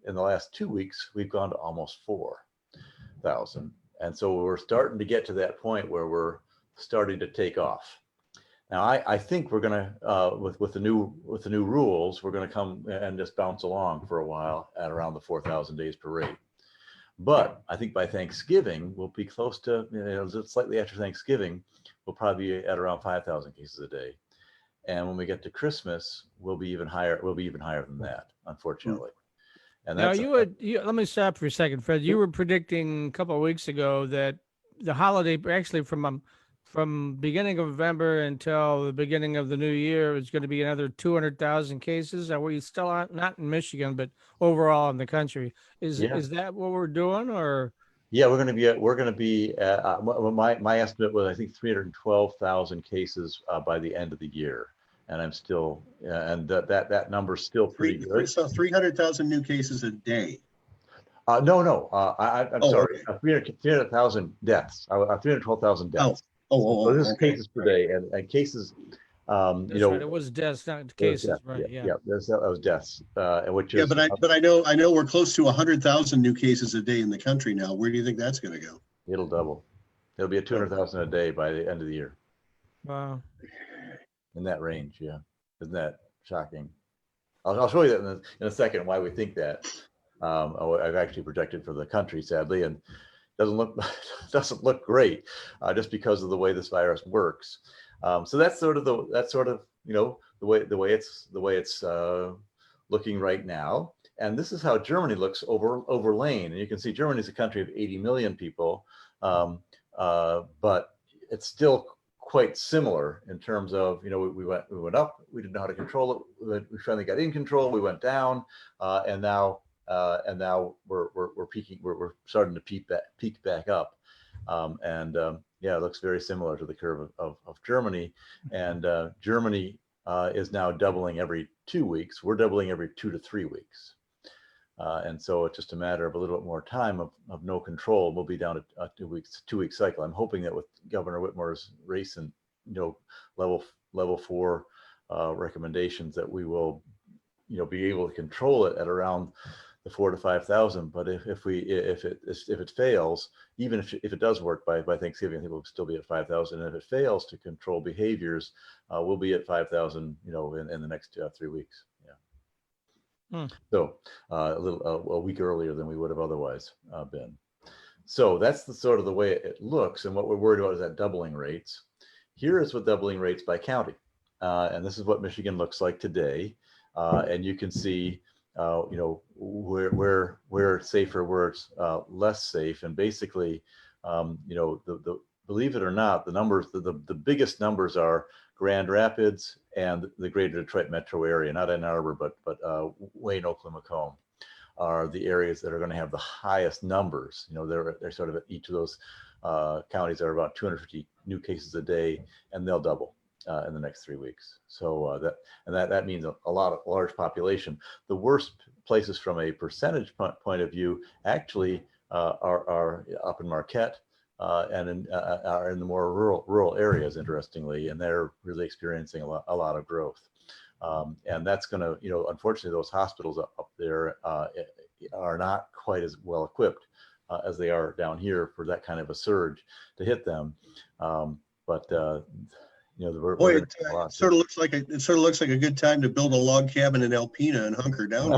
in the last 2 weeks, we've gone to almost 4,000. And so we're starting to get to that point where we're starting to take off. Now, I think we're going to, with the new rules, we're going to come and just bounce along for a while at around the 4,000 days per rate. But I think by Thanksgiving, we'll be close to, slightly after Thanksgiving, we'll probably be at around 5,000 cases a day. And when we get to Christmas, we'll be even higher. We'll be even higher than that, unfortunately. And now that's let me stop for a second, Fred. You were predicting a couple of weeks ago that the holiday, actually from beginning of November until the beginning of the new year, is going to be another 200,000 cases. Are we still not in Michigan, but overall in the country? Is that what we're doing, or? Yeah, we're going to be. My estimate was, I think, 312,000 cases by the end of the year. And I'm still, and that number's still pretty good. So 300,000 new cases a day. I'm sorry, 300,000 deaths. 312,000 deaths. So this is cases per day, and cases. Right. It was deaths, not cases, deaths, right? Yeah. That was deaths, which is. Yeah, but I know we're close to 100,000 new cases a day in the country now. Where do you think that's going to go? It'll double. It'll be at 200,000 a day by the end of the year. Wow. In that range, yeah. Isn't that shocking? I'll show you that in a second why we think that. I've actually projected for the country, sadly, and doesn't look great just because of the way this virus works. So that's sort of the way it's looking right now. And this is how Germany looks over lane. And you can see Germany is a country of 80 million people, but it's still quite similar in terms of, we went up, we didn't know how to control it. We finally got in control, we went down, and now we're peaking, we're starting to peak back up. Yeah, it looks very similar to the curve of Germany. And Germany is now doubling every 2 weeks. We're doubling every 2 to 3 weeks. And so it's just a matter of a little bit more time of no control. We'll be down to a 2-week cycle. I'm hoping that with Governor Whitmer's recent, level 4 recommendations, that we will, be able to control it at around the 4,000 to 5,000. But if it fails, even if it does work by Thanksgiving, I think we'll still be at 5,000. And if it fails to control behaviors, we'll be at 5,000, in the next 3 weeks. So a week earlier than we would have otherwise been. So that's the sort of the way it looks. And what we're worried about is that doubling rates. Here is what doubling rates by county. And this is what Michigan looks like today. And you can see, where it's safer, where it's less safe. And basically, believe it or not, the numbers, the biggest numbers are Grand Rapids and the greater Detroit metro area, not Ann Arbor, but Wayne, Oakland, Macomb are the areas that are going to have the highest numbers. They're sort of at each of those counties are about 250 new cases a day, and they'll double in the next 3 weeks. So that means a large population. The worst places from a percentage point of view actually are up in Marquette. And are in the more rural areas, interestingly, and they're really experiencing a lot of growth. And that's going to, unfortunately, those hospitals up there are not quite as well equipped as they are down here for that kind of a surge to hit them. It sort of looks like a good time to build a log cabin in Alpena and hunker down.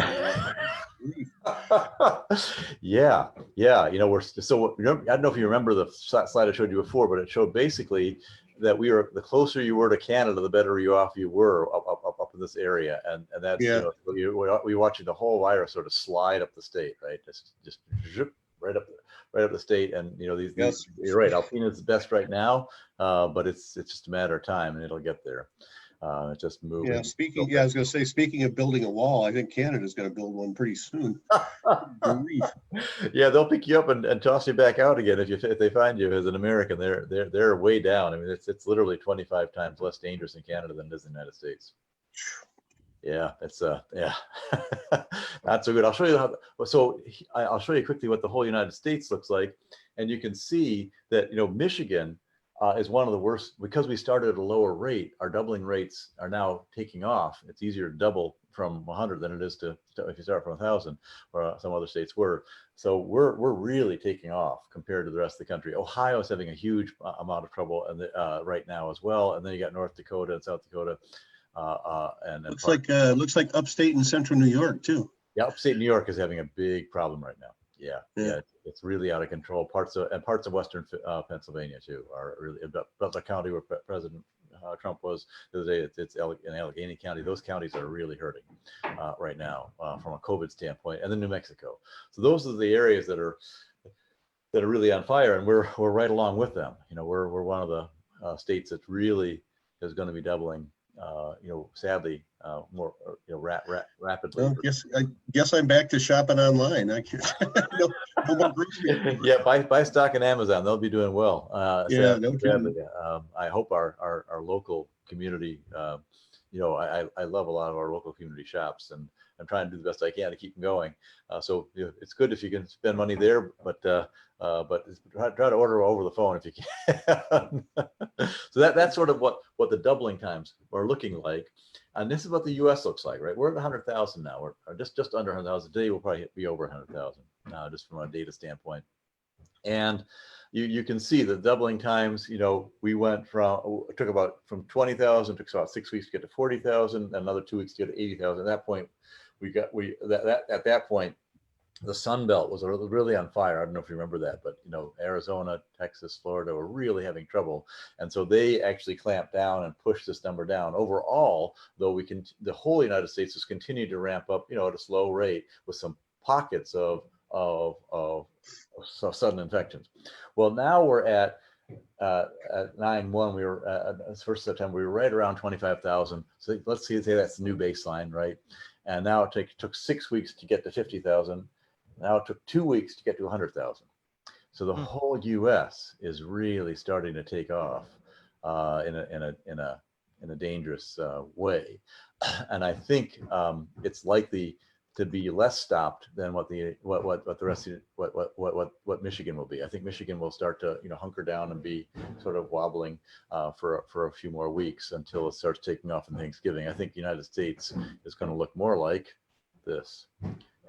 Yeah. I don't know if you remember the slide I showed you before, but it showed basically that the closer you were to Canada, the better off you were up in this area. And that's, we're watching the whole virus sort of slide up the state, right? Just right up the state. And, these you're right. Alpena is the best right now, but it's just a matter of time, and it'll get there. It's just moving. I was going to say, speaking of building a wall, I think Canada's going to build one pretty soon. Yeah, they'll pick you up and toss you back out again if they find you as an American. They're way down. I mean, it's literally 25 times less dangerous in Canada than it is in the United States. Yeah, it's not so good. I'll show you I'll show you quickly what the whole United States looks like, and you can see that Michigan is one of the worst because we started at a lower rate. Our doubling rates are now taking off. It's easier to double from 100 than it is to if you start from 1,000, or some other states were. So we're really taking off compared to the rest of the country. Ohio is having a huge amount of trouble right now as well, and then you got North Dakota and South Dakota. And looks like upstate and central New York too. Yeah, upstate New York is having a big problem right now. Yeah, it's really out of control. Parts of western Pennsylvania too are really. Butler County, where President Trump was the other day, it's in Allegheny County. Those counties are really hurting right now from a COVID standpoint, and then New Mexico. So those are the areas that are really on fire, and we're right along with them. We're one of the states that really is going to be doubling. Sadly, more rapidly. Well, I guess I'm back to shopping online. I can't. Yeah, buy stock in Amazon. They'll be doing well. Sadly, I hope our local community. I love a lot of our local community shops, and I'm trying to do the best I can to keep them going. So it's good if you can spend money there, but try to order over the phone if you can. So that's sort of what the doubling times are looking like. And this is what the U.S. looks like, right? We're at 100,000 now. We're just under 100,000. Today we'll probably be over 100,000 just from a data standpoint. And you can see the doubling times. We went from 20,000, took about 6 weeks to get to 40,000, another 2 weeks to get to 80,000. At that point, at that point, the Sun Belt was really on fire. I don't know if you remember that, but Arizona, Texas, Florida were really having trouble, and so they actually clamped down and pushed this number down. Overall, though, the whole United States has continued to ramp up, at a slow rate with some pockets of sudden infections. Well, now we're at 9/1. We were at 1st September. We were right around 25,000. So let's say that's the new baseline, right? And now it took 6 weeks to get to 50,000. Now it took 2 weeks to get to 100,000. So the whole U.S. is really starting to take off in a dangerous way, and I think it's likely to be less stopped than what the rest of what Michigan will be. I think Michigan will start to hunker down and be sort of wobbling for a few more weeks until it starts taking off in Thanksgiving. I think the United States is going to look more like this.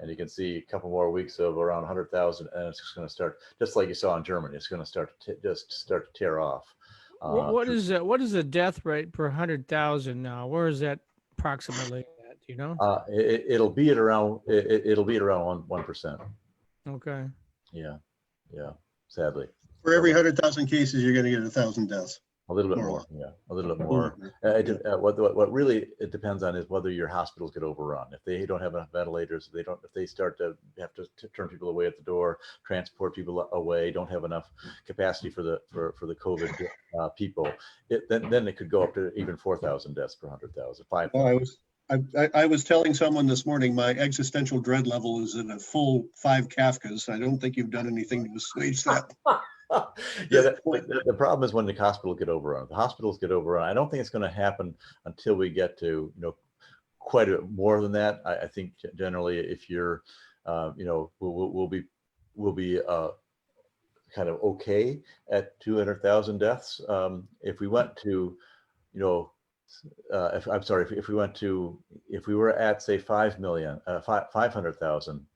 And you can see a couple more weeks of around 100,000, and it's just going to start, just like you saw in Germany. It's going to start to tear off. What is the death rate per 100,000 now? Where is that approximately at? Do you know? It'll be at around 1%. Okay. Yeah. Sadly, For every 100,000 cases, you're going to get 1,000 deaths. a little bit more. Yeah, a little bit more. What really it depends on is whether your hospitals get overrun. If they don't have enough ventilators, if they start to have to turn people away at the door, transport people away, don't have enough capacity for the COVID people, then it could go up to even 4,000 deaths per 100,000. 5,000. I was telling someone this morning my existential dread level is in a full 5 Kafkas. I don't think you've done anything to assuage that. Yeah, the problem is when the hospitals get overrun. If the hospitals get overrun, I don't think it's going to happen until we get to quite a bit more than that. I think generally, if you're we'll be kind of okay at 200,000 deaths. If we went to if we were at say 500,000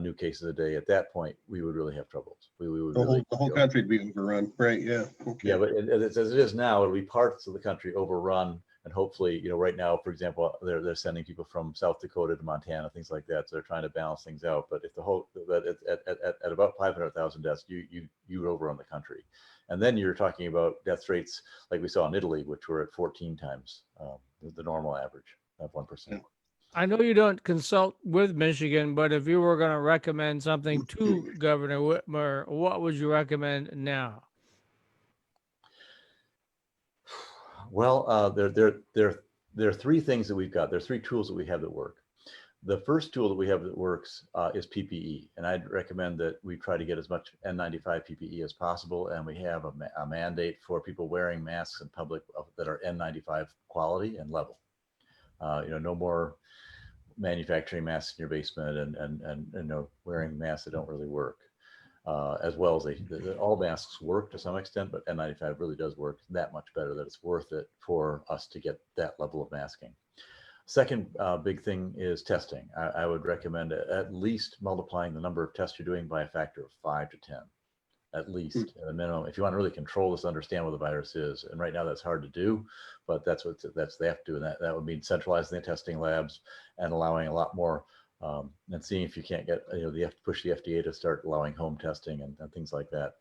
new cases a day, at that point we would really have troubles. We would the whole country would be overrun, right? Yeah. Okay. Yeah, but as it is now, it'll be parts of the country overrun, and hopefully, right now, for example, they're sending people from South Dakota to Montana, things like that. So they're trying to balance things out. But if at about 500,000 deaths, you overrun the country, and then you're talking about death rates like we saw in Italy, which were at 14 times the normal average of 1%. Yeah. I know you don't consult with Michigan, but if you were going to recommend something to Governor Whitmer, what would you recommend now? Well, there are 3 things that we've got. There are 3 tools that we have that work. The first tool that we have that works is PPE, and I'd recommend that we try to get as much N95 PPE as possible, and we have a mandate for people wearing masks in public that are N95 quality and level. No more manufacturing masks in your basement and wearing masks that don't really work. As well as all masks work to some extent, but N95 really does work that much better that it's worth it for us to get that level of masking. Second big thing is testing. I would recommend at least multiplying the number of tests you're doing by a factor of 5 to 10, at least at a minimum, if you want to really control this, understand what the virus is. And right now that's hard to do, but that's they have to do. And that would mean centralizing the testing labs and allowing a lot more and seeing if you can't get, you have to push the FDA to start allowing home testing and things like that.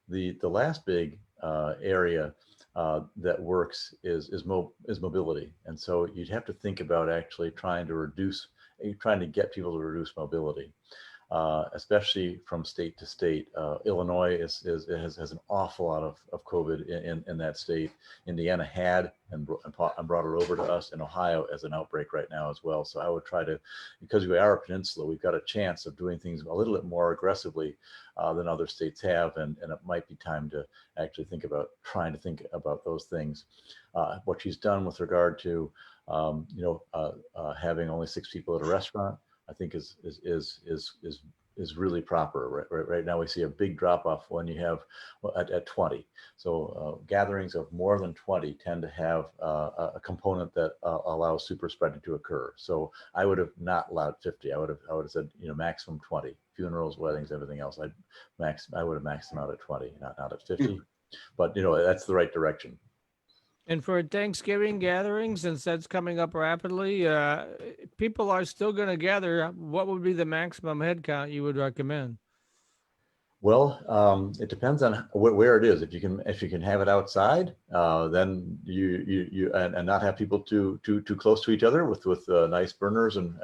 The last big area that works is mobility. And so you'd have to think about actually trying to get people to reduce mobility. Especially from state to state. Illinois has an awful lot of COVID in that state. Indiana had and brought it over to us, and Ohio as an outbreak right now as well. So I would try to, because we are a peninsula, we've got a chance of doing things a little bit more aggressively than other states have, and it might be time to actually think about those things. What she's done with regard to having only 6 people at a restaurant, I think is really proper. Right now we see a big drop off when you have at 20. So gatherings of more than 20 tend to have a component that allows super spreading to occur. So I would have not allowed 50. I would have said maximum 20. Funerals, weddings, everything else. I would have maxed them out at 20, not at 50. But that's the right direction. And for Thanksgiving gathering, since that's coming up rapidly, people are still going to gather. What would be the maximum head count you would recommend? Well, it depends on where it is. If you can have it outside, then and not have people too close to each other with nice burners and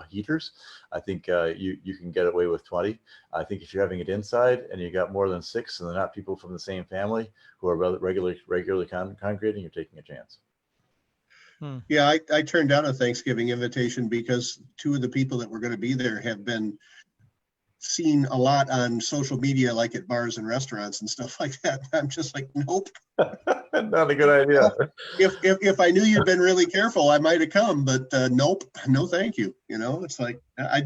heaters. I think you can get away with 20. I think if you're having it inside and you got more than 6 and they're not people from the same family who are regularly congregating, you're taking a chance. Yeah, I turned down a Thanksgiving invitation because 2 of the people that were going to be there have been seen a lot on social media, like at bars and restaurants and stuff like that. I'm just like, nope. Not a good idea. If I knew you'd been really careful, I might have come, but nope, no, thank you. It's like I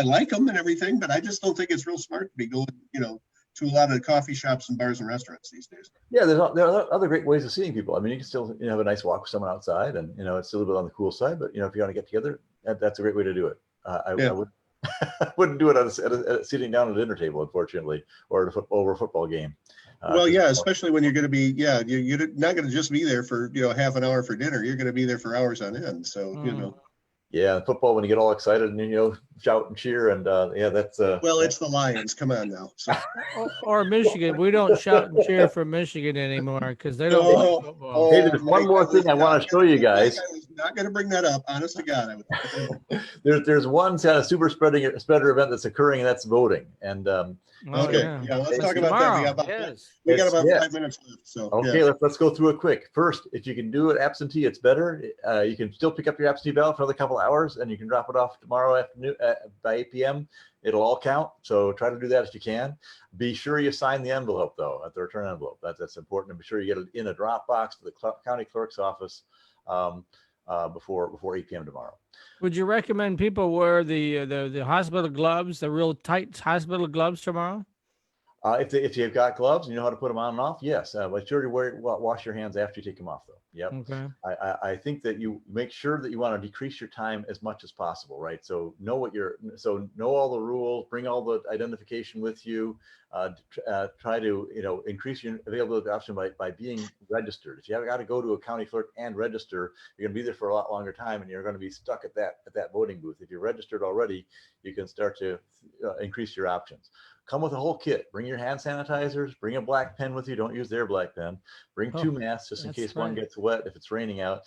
like them and everything, but I just don't think it's real smart to be going, to a lot of coffee shops and bars and restaurants these days. Yeah, there are other great ways of seeing people. I mean, you can still have a nice walk with someone outside, and it's still a little bit on the cool side. But if you want to get together, that's a great way to do it. I would. I wouldn't do it at sitting down at a dinner table, unfortunately, or over a football game. Well, yeah, especially when you're going to be, you're not going to just be there for, half an hour for dinner. You're going to be there for hours on end. So, Yeah, football, when you get all excited and, shout and cheer and, that's. Well, it's the Lions. Come on now. So. Or Michigan. We don't shout and cheer for Michigan anymore because they don't play football. Hey, there's one more thing I want to show you guys. I was not going to bring that up. Honest to God. There's one kind of super spreader event that's occurring, and that's voting. And okay, yeah, let's talk about that. We got about 5 minutes left. So okay, let's go through it quick. First, if you can do it absentee, it's better. You can still pick up your absentee ballot for another couple hours, and you can drop it off tomorrow afternoon by 8 p.m. It'll all count. So try to do that if you can. Be sure you sign the envelope though, at the return envelope. That's important. And be sure you get it in a drop box to the county clerk's office before 8 p.m. tomorrow. Would you recommend people wear the hospital gloves, the real tight hospital gloves tomorrow? If you've got gloves and you know how to put them on and off, yes. But sure to wash your hands after you take them off, though. Yep. Okay. I think that you make sure that you want to decrease your time as much as possible, right? So know all the rules, bring all the identification with you. Try to increase your availability option by being registered. If you have got to go to a county clerk and register, you're going to be there for a lot longer time, and you're going to be stuck at that voting booth. If you're registered already, you can start to increase your options. Come with a whole kit. Bring your hand sanitizers. Bring a black pen with you. Don't use their black pen. Bring 2 masks just in case one gets wet if it's raining out.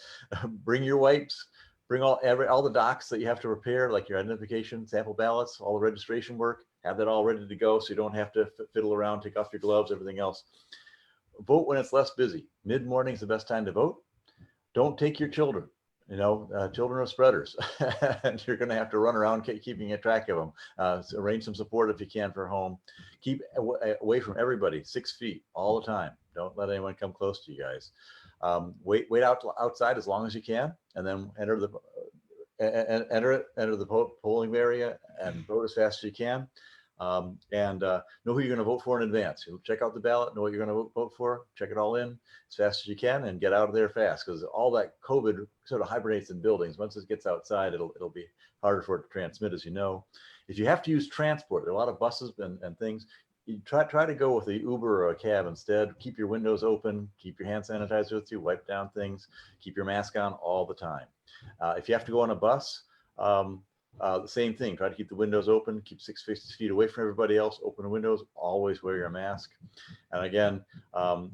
Bring your wipes. Bring all the docs that you have to prepare, like your identification, sample ballots, all the registration work. Have that all ready to go so you don't have to fiddle around, take off your gloves, everything else. Vote when it's less busy. Mid-morning is the best time to vote. Don't take your children. Children are spreaders, and you're going to have to run around keeping a track of them. So arrange some support if you can for home. Keep away from everybody, 6 feet all the time. Don't let anyone come close to you guys. Wait outside as long as you can, and then enter the polling area and vote as fast as you can. And know who you're going to vote for in advance. You'll check out the ballot, know what you're going to vote for, check it all in as fast as you can, and get out of there fast, because all that COVID sort of hibernates in buildings. Once it gets outside, it'll be harder for it to transmit, as you know. If you have to use transport, there are a lot of buses and things. You try to go with a Uber or a cab instead. Keep your windows open, keep your hand sanitizer with you, wipe down things, keep your mask on all the time. If you have to go on a bus, the same thing. Try to keep the windows open, keep 6 feet away from everybody else, open the windows, always wear your mask. And again,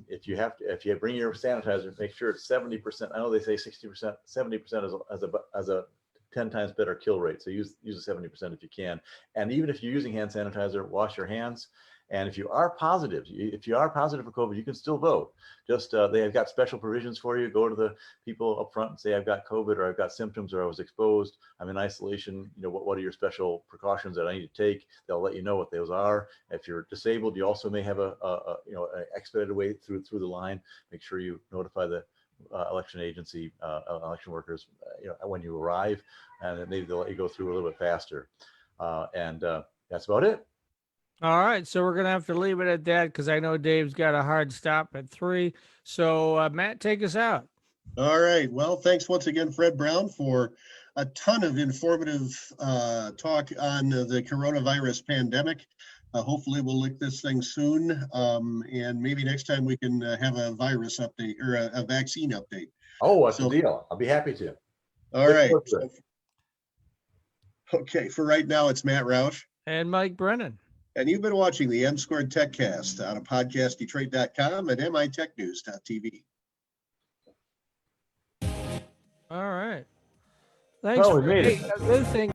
if you bring your sanitizer, make sure it's 70%. I know they say 60%, 70% as a 10 times better kill rate. So use the 70% if you can. And even if you're using hand sanitizer, wash your hands. And if you are positive for COVID, you can still vote. Just they have got special provisions for you. Go to the people up front and say, I've got COVID, or I've got symptoms, or I was exposed, I'm in isolation. What are your special precautions that I need to take? They'll let you know what those are. If you're disabled, you also may have an expedited way through the line. Make sure you notify the election agency, election workers, when you arrive, and then maybe they'll let you go through a little bit faster. And that's about it. All right, so we're going to have to leave it at that, because I know Dave's got a hard stop at 3. So Matt, take us out. All right. Well, thanks once again, Fred Brown, for a ton of informative talk on the coronavirus pandemic. Hopefully we'll lick this thing soon. And maybe next time we can have a virus update or a vaccine update. Oh, that's So- a deal. I'll be happy to. All Look right. forward to it. Okay, for right now, it's Matt Roush. And Mike Brennan. And you've been watching the M2Techcast out of PodcastDetroit.com and mitechnews.tv. All right. Thanks Well, we for made it. the other thing.